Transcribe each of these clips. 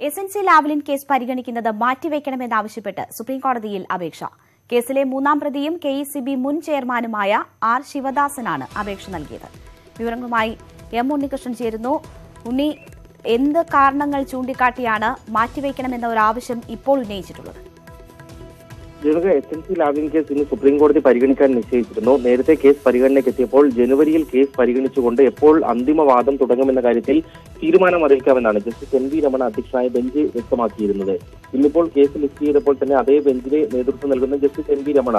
SNC Lavalin case പരിഗണിക്കുന്നത് മാറ്റിവെക്കണമെന്നാവശ്യപ്പെട്ട് സുപ്രീംകോടതിയിൽ അപേക്ഷ. കേസിലെ മൂന്നാം പ്രതിയും കെഇസിബി മുൻ ചെയർമാനുമായ ആർ ശിവദാസനാണ് അപേക്ഷ നൽകിയത്. വിവരങ്ങളുമായി എം ഉണ്ണികൃഷ്ണൻ ചേരുന്നു. ഉണ്ണി, എന്ത് കാരണങ്ങൾ ചൂണ്ടിക്കാട്ടിയാണ് മാറ്റിവെക്കണമെന്ന ഒരു ആവശ്യം ഇപ്പോൾ ഉന്നയിച്ചിട്ടുള്ളത്? എസ്എൻസി ലാവ്ലിൻ കേസ് ഇന്ന് സുപ്രീംകോടതി പരിഗണിക്കാൻ നിശ്ചയിച്ചിരുന്നു. നേരത്തെ കേസ് പരിഗണനയ്ക്കെത്തിയപ്പോൾ ജനുവരിയിൽ കേസ് പരിഗണിച്ചുകൊണ്ട് എപ്പോൾ അന്തിമവാദം തുടങ്ങുമെന്ന കാര്യത്തിൽ തീരുമാനം അറിയിക്കാമെന്നാണ് ജസ്റ്റിസ് എൻ വി രമണ അധ്യക്ഷനായ ബെഞ്ച് വ്യക്തമാക്കിയിരുന്നത്. ഇന്നിപ്പോൾ കേസ് ലിസ്റ്റ് ചെയ്തപ്പോൾ തന്നെ അതേ ബെഞ്ചിന് നേതൃത്വം നൽകുന്ന justice N V Ramana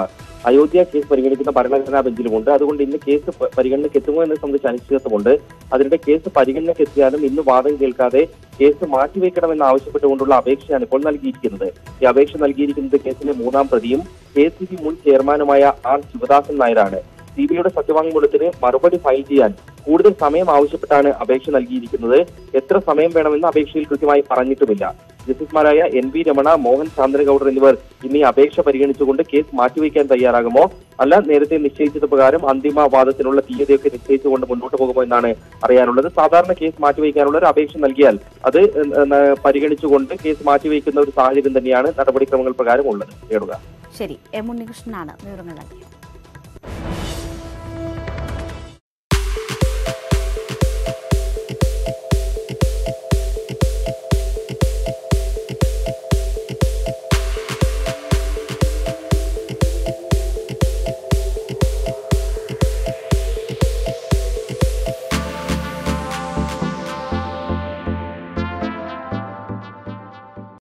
Ayodhya case പരിഗണിക്കുന്ന ഭരണഘടനാ ബെഞ്ചിലുമുണ്ട്. അതുകൊണ്ട് ഇന്ന് കേസ് പരിഗണനയ്ക്കെത്തുമോ എന്നത് സംബന്ധിച്ച് അനിശ്ചിതത്വമുണ്ട്. അതിനിടെ കേസ് പരിഗണനയ്ക്കെത്തിയാലും ഇന്ന് വാദം കേൾക്കാതെ കേസ് മാറ്റിവെക്കണമെന്ന് ആവശ്യപ്പെട്ടുകൊണ്ടുള്ള അപേക്ഷയാണ് ഇപ്പോൾ നൽകിയിരിക്കുന്നത്. ഈ അപേക്ഷ നൽകിയിരിക്കുന്നത് കേസിലെ മൂന്നാം പ്രതിയും കെസിബി മുൻ ചെയർമാനുമായ ആർ ശിവദാസൻ നായരാണ്. സിബിഐയുടെ സത്യവാങ്മൂലത്തിന് മറുപടി ഫയൽ ചെയ്യാൻ കൂടുതൽ സമയം ആവശ്യപ്പെട്ടാണ് അപേക്ഷ നൽകിയിരിക്കുന്നത്. എത്ര സമയം വേണമെന്ന് അപേക്ഷയിൽ കൃത്യമായി പറഞ്ഞിട്ടുമില്ല. ജസ്റ്റിസുമാരായ എൻ വി രമണ, മോഹൻ ചാന്ദ്രഗൌഡർ എന്നിവർ ഇന്ന് ഈ അപേക്ഷ പരിഗണിച്ചുകൊണ്ട് കേസ് മാറ്റിവെക്കാൻ തയ്യാറാകുമോ, അല്ല നേരത്തെ നിശ്ചയിച്ചത് പ്രകാരം അന്തിമ വാദത്തിനുള്ള തീയതിയൊക്കെ നിശ്ചയിച്ചുകൊണ്ട് മുന്നോട്ട് പോകുമോ എന്നാണ് അറിയാനുള്ളത്. സാധാരണ കേസ് മാറ്റിവെക്കാനുള്ള ഒരു അപേക്ഷ നൽകിയാൽ അത് പരിഗണിച്ചുകൊണ്ട് കേസ് മാറ്റിവെക്കുന്ന ഒരു സാഹചര്യം തന്നെയാണ് നടപടിക്രമങ്ങൾ പ്രകാരം ഉള്ളത്. ശരി, എം ഉണ്ണികൃഷ്ണനാണ് വിവരങ്ങൾ നൽകിയത്.